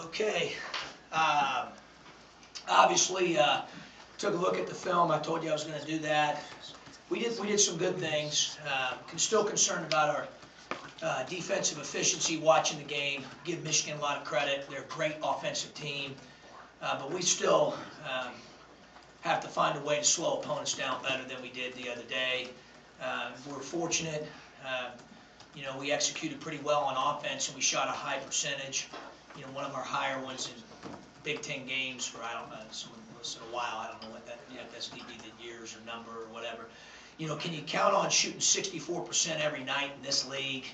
Okay. Um, Obviously, took a look at the film. I told you I was going to do that. We did some good things. Still concerned about our defensive efficiency watching the game. Give Michigan a lot of credit. They're a great offensive team. But we still have to find a way to slow opponents down better than we did the other day. We're fortunate. We executed pretty well on offense, and we shot a high percentage. One of our higher ones in Big Ten games for, I don't know, someone listened a while, I don't know what that, that's the years or number or whatever. Can you count on shooting 64% every night in this league?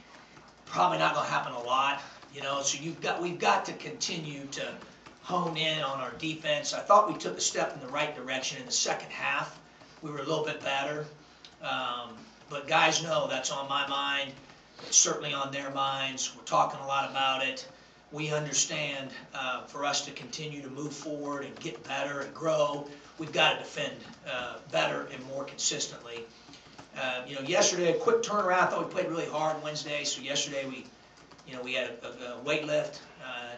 Probably not going to happen a lot, so we've got to continue to hone in on our defense. I thought we took a step in the right direction in the second half. We were a little bit better, but guys know that's on my mind. It's certainly on their minds. We're talking a lot about it. We understand for us to continue to move forward and get better and grow, we've got to defend better and more consistently. Yesterday, a quick turnaround. I thought we played really hard Wednesday. So yesterday we had a weight lift,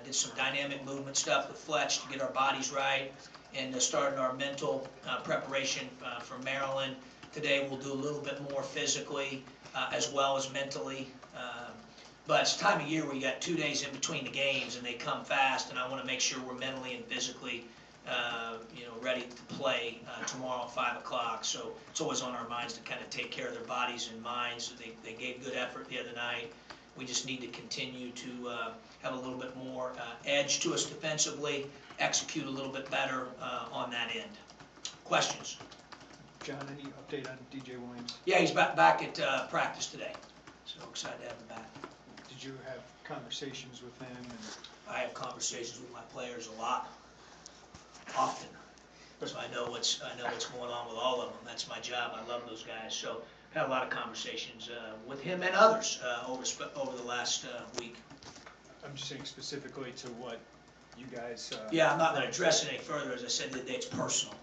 did some dynamic movement stuff with Fletch to get our bodies right, and started our mental preparation for Maryland. Today we'll do a little bit more physically as well as mentally. But it's the time of year where you got 2 days in between the games and they come fast, and I want to make sure we're mentally and physically ready to play tomorrow at 5 o'clock. So it's always on our minds to kind of take care of their bodies and minds. They gave good effort the other night. We just need to continue to have a little bit more edge to us defensively, execute a little bit better on that end. Questions? John, any update on DJ Williams? Yeah, he's back at practice today. So excited to have him back. Did you have conversations with him? I have conversations with my players a lot, often. So I know what's going on with all of them. That's my job. I love those guys. So had a lot of conversations with him and others over the last week. I'm just saying specifically to what you guys. Yeah, I'm not going to address it any further. As I said the other day, it's personal.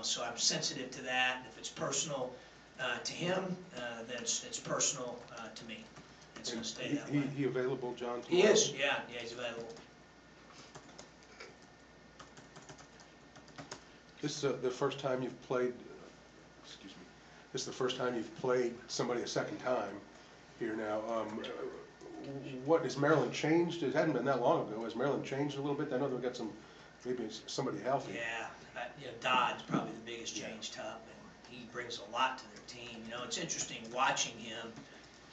So I'm sensitive to that. And if it's personal to him, then it's personal to me. It's going to stay that way. He available, John? He is. Yeah, he's available. This is the first time you've played. Excuse me. This is the first time you've played somebody a second time here now. What has Maryland changed? It hadn't been that long ago. Has Maryland changed a little bit? I know they've got maybe somebody healthy. Yeah, Dodd's probably the biggest change, Tup, and he brings a lot to their team. It's interesting watching him.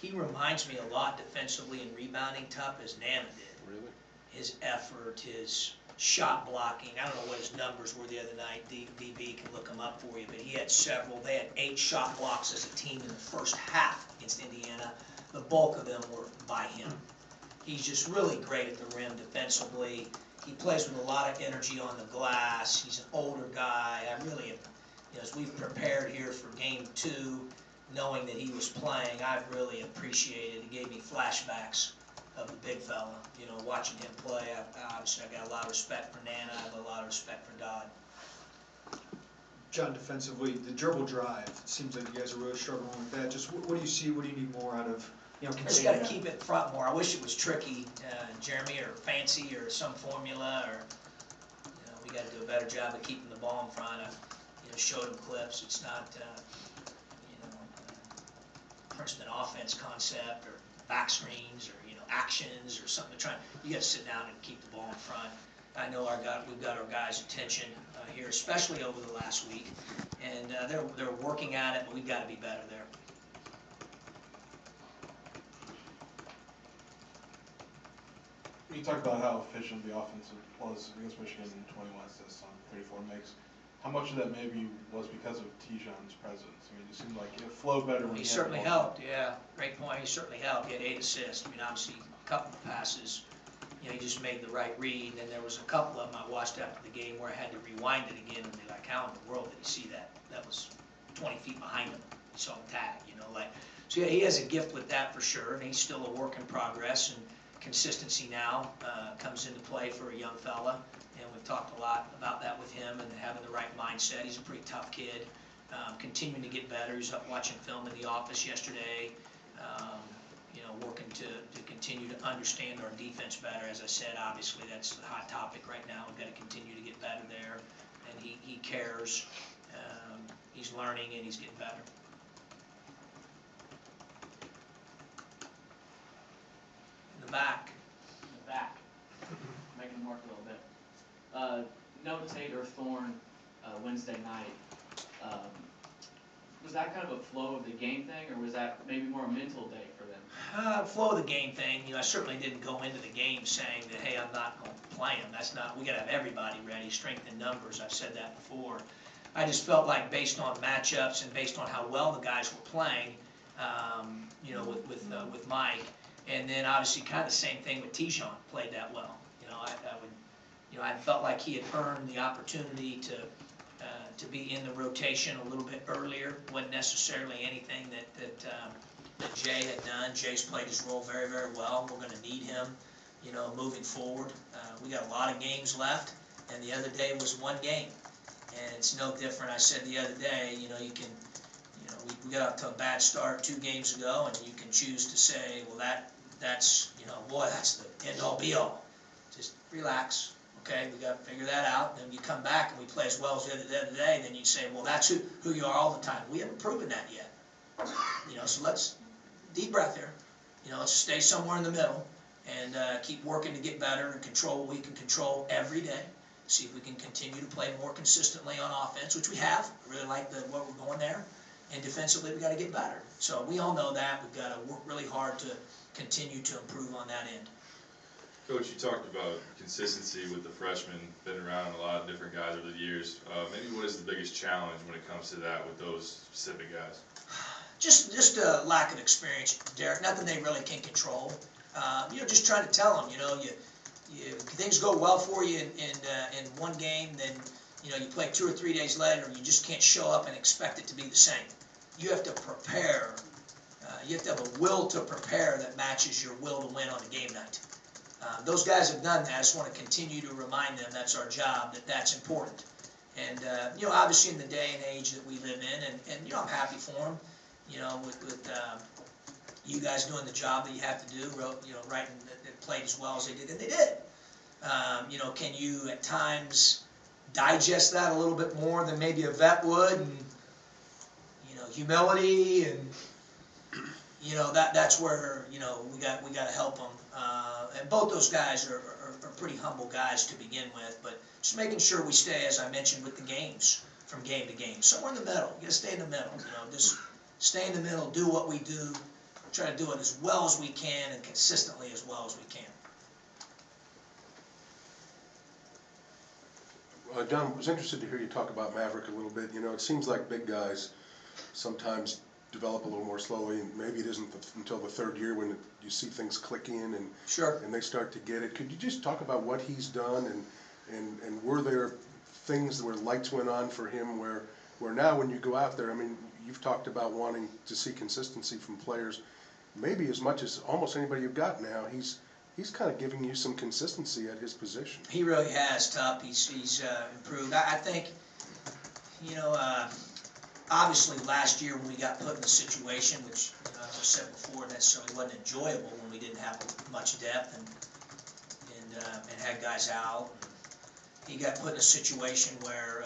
He reminds me a lot defensively and rebounding, Tup, as Nana did. Really? His effort, his shot blocking. I don't know what his numbers were the other night. DB can look them up for you, but he had several. They had 8 shot blocks as a team in the first half against Indiana. The bulk of them were by him. He's just really great at the rim defensively. He plays with a lot of energy on the glass. He's an older guy. I really am, as we've prepared here for game 2, knowing that he was playing, I've really appreciated. He gave me flashbacks of the big fella. Watching him play, obviously I got a lot of respect for Nana. I have a lot of respect for Dodd. John, defensively, the dribble drive, it seems like you guys are really struggling with that. Just what do you see? What do you need more out of, Just got to keep it front more. I wish it was tricky, Jeremy, or fancy, or some formula, or we got to do a better job of keeping the ball in front. I showed him clips. It's not Princeton offense concept or back screens or actions or something. You got to sit down and keep the ball in front. I know we've got our guys' attention here, especially over the last week, and they're working at it, but we've got to be better there. You talked about how efficient the offense was against Michigan in 21 assists on 34 makes. How much of that maybe was because of Tijon's presence? I mean, it seemed like it flowed better when he certainly helped. Yeah, great point. He certainly helped. He had 8 assists. Obviously, a couple of passes. He just made the right read. And then there was a couple of them I watched after the game where I had to rewind it again and be like, how in the world did he see that? That was 20 feet behind him. He saw him tag. So yeah, he has a gift with that for sure, and he's still a work in progress. And consistency now comes into play for a young fella. And we've talked a lot about that with him and having the right mindset. He's a pretty tough kid, continuing to get better. He's up watching film in the office yesterday. working to continue to understand our defense better. As I said, obviously that's the hot topic right now. We've got to continue to get better there, and he cares. He's learning and he's getting better. In the back. In the back, making them work a little bit. Notate or Thorne Wednesday night. Was that kind of a flow of the game thing, or was that maybe more a mental day for them? Flow of the game thing. I certainly didn't go into the game saying that, hey, I'm not going to play him. That's not. We got to have everybody ready. Strength in numbers. I've said that before. I just felt like based on matchups and based on how well the guys were playing, with Mike, and then obviously kind of the same thing with Tijon, played that well. I felt like he had earned the opportunity to be in the rotation a little bit earlier. Wasn't necessarily anything that Jay had done. Jay's played his role very, very well. We're going to need him, moving forward. We got a lot of games left, and the other day was one game. And it's no different. I said the other day, we got off to a bad start 2 games ago, and you can choose to say, well, that's the end-all be-all. Just relax, okay? We got to figure that out. And then you come back and we play as well as the other day, then you'd say, well, that's who you are all the time. We haven't proven that yet. So let's deep breath here. Let's stay somewhere in the middle and keep working to get better and control what we can control every day. See if we can continue to play more consistently on offense, which we have. I really like what we're going there. And defensively, we've got to get better. So we all know that. We've got to work really hard to continue to improve on that end. Coach, you talked about consistency with the freshmen, been around a lot of different guys over the years. Maybe what is the biggest challenge when it comes to that with those specific guys? Just a lack of experience, Derek. Nothing they really can control. Just trying to tell them, things go well for you in one game, then you play 2 or 3 days later, you just can't show up and expect it to be the same. You have to prepare. You have to have a will to prepare that matches your will to win on a game night. Those guys have done that. I just want to continue to remind them that's our job, that's important. And obviously in the day and age that we live in, and I'm happy for them. With you guys doing the job that you have to do, writing that played as well as they did, and they did. Can you at times digest that a little bit more than maybe a vet would, and humility, and that's where we got to help them. And both those guys are pretty humble guys to begin with, but just making sure we stay, as I mentioned, with the games from game to game, somewhere in the middle. You got to stay in the middle. Just stay in the middle, do what we do, try to do it as well as we can and consistently as well as we can. John, I was interested to hear you talk about Maverick a little bit. It seems like big guys sometimes develop a little more slowly, and maybe it isn't until the 3rd year when you see things click in and Sure. and they start to get it. Could you just talk about what he's done, and were there things where lights went on for him where now when you go out there, I mean, you've talked about wanting to see consistency from players, maybe as much as almost anybody you've got now. He's kind of giving you some consistency at his position. He really has, Tup. He's improved. I think, obviously last year when we got put in the situation, which, as I said before, necessarily wasn't enjoyable when we didn't have much depth and had guys out. He got put in a situation where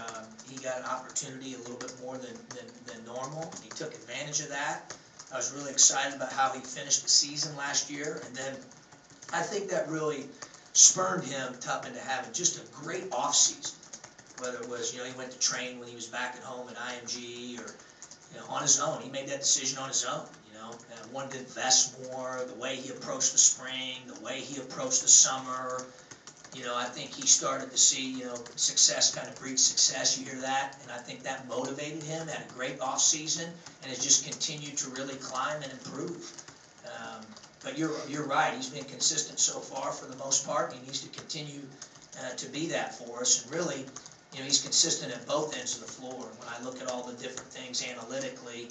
he got an opportunity a little bit more than normal. He took advantage of that. I was really excited about how he finished the season last year, and then I think that really spurred him Tup into having just a great offseason. Whether it was, he went to train when he was back at home at IMG, or, on his own. He made that decision on his own, and wanted to invest more, the way he approached the spring, the way he approached the summer. I think he started to see, success kind of breeds success. You hear that, and I think that motivated him. Had a great off season, and has just continued to really climb and improve. But you're right. He's been consistent so far for the most part. He needs to continue to be that for us. And really, he's consistent at both ends of the floor. When I look at all the different things analytically,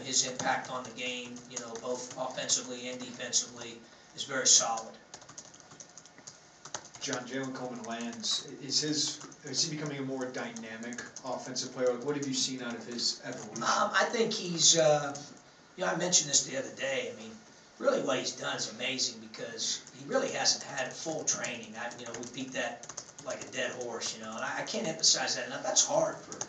his impact on the game, both offensively and defensively, is very solid. John, Jalen Coleman lands. Is he becoming a more dynamic offensive player? Like, what have you seen out of his evolution? I think he's, I mentioned this the other day. I mean, really what he's done is amazing because he really hasn't had full training. We beat that like a dead horse, and I can't emphasize that enough. That's hard for,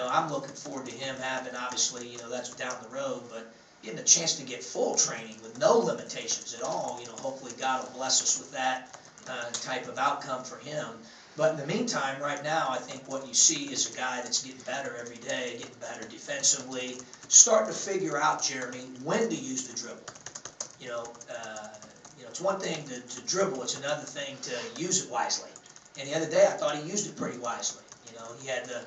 I'm looking forward to him having, obviously, that's down the road, but getting a chance to get full training with no limitations at all, hopefully God will bless us with that type of outcome for him. But in the meantime, right now, I think what you see is a guy that's getting better every day, getting better defensively, starting to figure out, Jeremy, when to use the dribble. It's one thing to dribble, it's another thing to use it wisely. And the other day, I thought he used it pretty wisely. He had the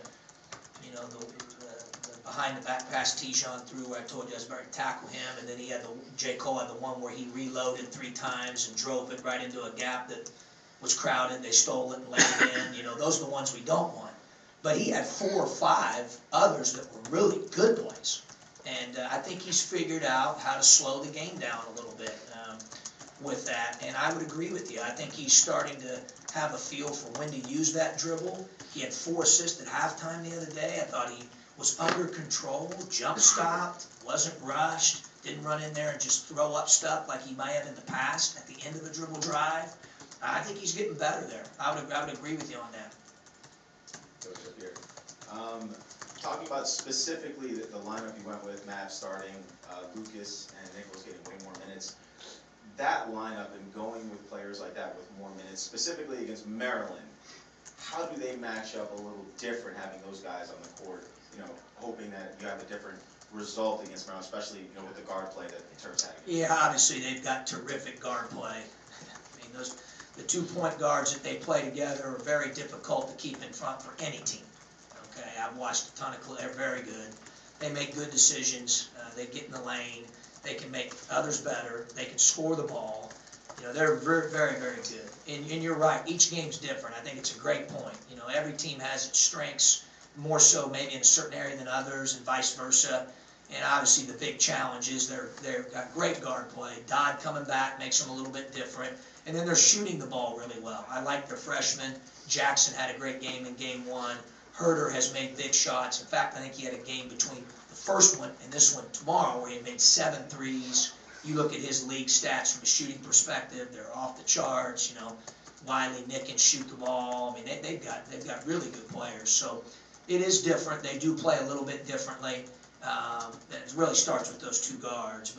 behind the back pass Tijon through where I told you I was about to tackle him, and then he had J. Cole had the one where he reloaded 3 times and drove it right into a gap that was crowded. They stole it and laid it in. Those are the ones we don't want. But he had 4 or 5 others that were really good plays. And I think he's figured out how to slow the game down a little bit with that. And I would agree with you. I think he's starting to have a feel for when to use that dribble. He had 4 assists at halftime the other day. I thought he was under control, jump stopped, wasn't rushed, didn't run in there and just throw up stuff like he might have in the past at the end of the dribble drive. I think he's getting better there. I would agree with you on that. Coach up here. Talking about specifically the lineup you went with, Matt starting, Lucas and Nichols getting way more minutes. That lineup and going with players like that with more minutes, specifically against Maryland, how do they match up a little different having those guys on the court? Hoping that you have a different result against Maryland, especially with the guard play that Terps had. Yeah, obviously they've got terrific guard play. The 2-point guards that they play together are very difficult to keep in front for any team. Okay, I've watched a ton of they're very good. They make good decisions. They get in the lane. They can make others better. They can score the ball. They're very, very, very good. And you're right. Each game's different. I think it's a great point. Every team has its strengths, more so maybe in a certain area than others, and vice versa. And obviously the big challenge is they've got great guard play. Dodd coming back makes them a little bit different. And then they're shooting the ball really well. I like their freshmen. Jackson had a great game in game 1. Herder has made big shots. In fact, I think he had a game between the first one and this one tomorrow where he made 7 threes. You look at his league stats from a shooting perspective, they're off the charts. Wiley, Nick can shoot the ball. I mean, they've got really good players. So it is different. They do play a little bit differently. It really starts with those 2 guards,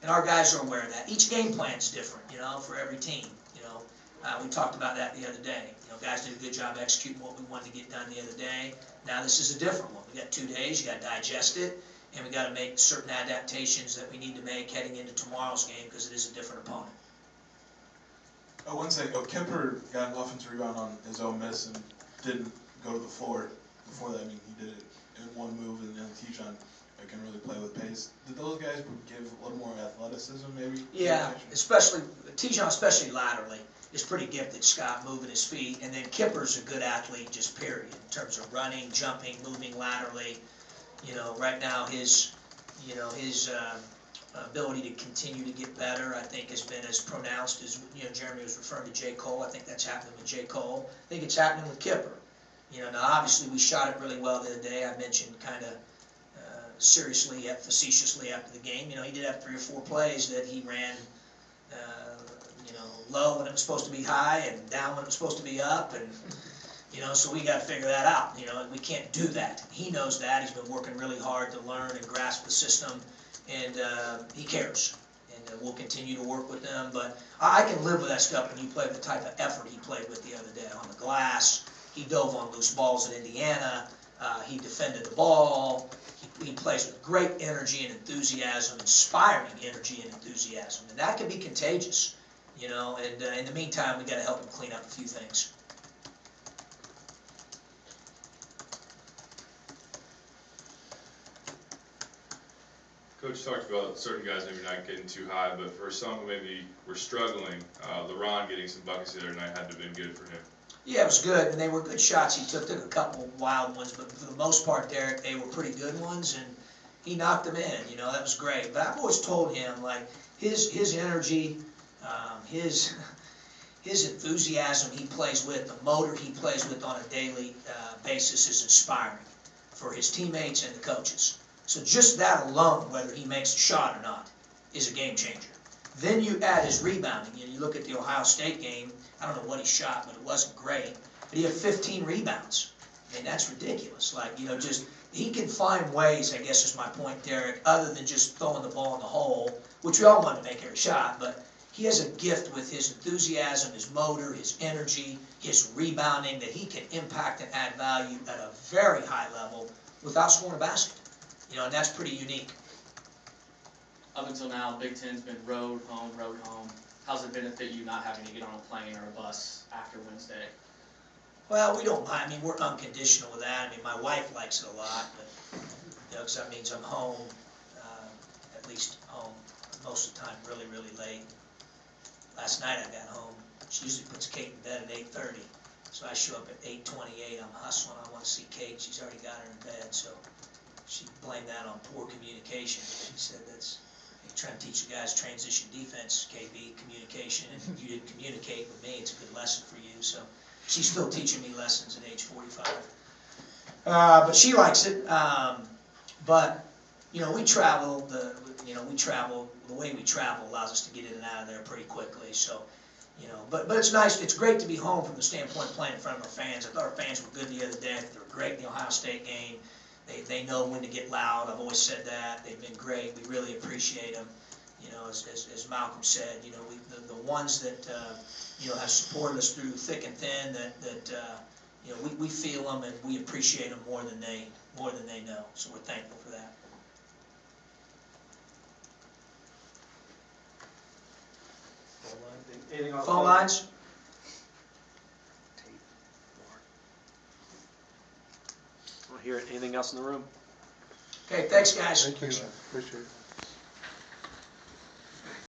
and our guys are aware of that. Each game plan is different, for every team. We talked about that the other day. Guys did a good job executing what we wanted to get done the other day. Now this is a different one. We got 2 days. You got to digest it, and we got to make certain adaptations that we need to make heading into tomorrow's game because it is a different opponent. One second. Kemper got an offensive rebound on his own miss and didn't go to the floor before that. I mean, he did it in one move, and then Tijon can really play with pace. Did those guys give a little more athleticism, maybe? Yeah, especially Tijon, especially laterally, is pretty gifted. Scott moving his feet, and then Kipper's a good athlete, just period, in terms of running, jumping, moving laterally. Right now his ability to continue to get better, I think, has been as pronounced as Jeremy was referring to J. Cole. I think that's happening with J. Cole. I think it's happening with Kipper. Now obviously we shot it really well the other day. I mentioned kind of seriously yet facetiously after the game. He did have 3 or 4 plays that he ran, low when it was supposed to be high and down when it was supposed to be up, and so we got to figure that out. We can't do that. He knows that. He's been working really hard to learn and grasp the system, and he cares. And we'll continue to work with them. But I can live with that stuff when you play the type of effort he played with the other day on the glass. He dove on loose balls at Indiana. He defended the ball. He plays with great energy and enthusiasm, inspiring energy and enthusiasm, and that can be contagious, and in the meantime, we got to help him clean up a few things. Coach talked about certain guys maybe not getting too high, but for some who maybe were struggling, LeBron getting some buckets the other night had to have been good for him. Yeah, it was good, and they were good shots he took. Took a couple wild ones, but for the most part, Derek, they were pretty good ones, and he knocked them in. That was great. But I've always told him, like, his energy, his enthusiasm he plays with, the motor he plays with on a daily basis is inspiring for his teammates and the coaches. So just that alone, whether he makes a shot or not, is a game changer. Then you add his rebounding. You look at the Ohio State game, I don't know what he shot, but it wasn't great. But he had 15 rebounds. I mean, that's ridiculous. Like, just, he can find ways, I guess is my point, Derek, other than just throwing the ball in the hole, which we all want to make every shot, but he has a gift with his enthusiasm, his motor, his energy, his rebounding, that he can impact and add value at a very high level without scoring a basket. And that's pretty unique. Up until now, Big Ten's been road, home, road, home. How's it benefit you not having to get on a plane or a bus after Wednesday? Well, we don't mind. I mean, we're unconditional with that. I mean, my wife likes it a lot, but, because that means I'm home, at least home, most of the time, really, really late. Last night I got home. She usually puts Kate in bed at 8:30, so I show up at 8:28. I'm hustling. I want to see Kate. She's already got her in bed, so she blamed that on poor communication. She said that's, you're trying to teach the guys transition defense, KB, communication, and you didn't communicate with me. It's a good lesson for you. So she's still teaching me lessons at age 45. But she likes it. But we travel. The way we travel allows us to get in and out of there pretty quickly. So, but it's nice. It's great to be home from the standpoint of playing in front of our fans. I thought our fans were good the other day. They were great in the Ohio State game. They know when to get loud. I've always said that. They've been great. We really appreciate them. As Malcolm said, the ones that have supported us through thick and thin. We feel them and we appreciate them more than they know. So we're thankful for that. Anything else? Phone lines? I don't hear anything else in the room. Okay, thanks, guys. Thank you, appreciate it.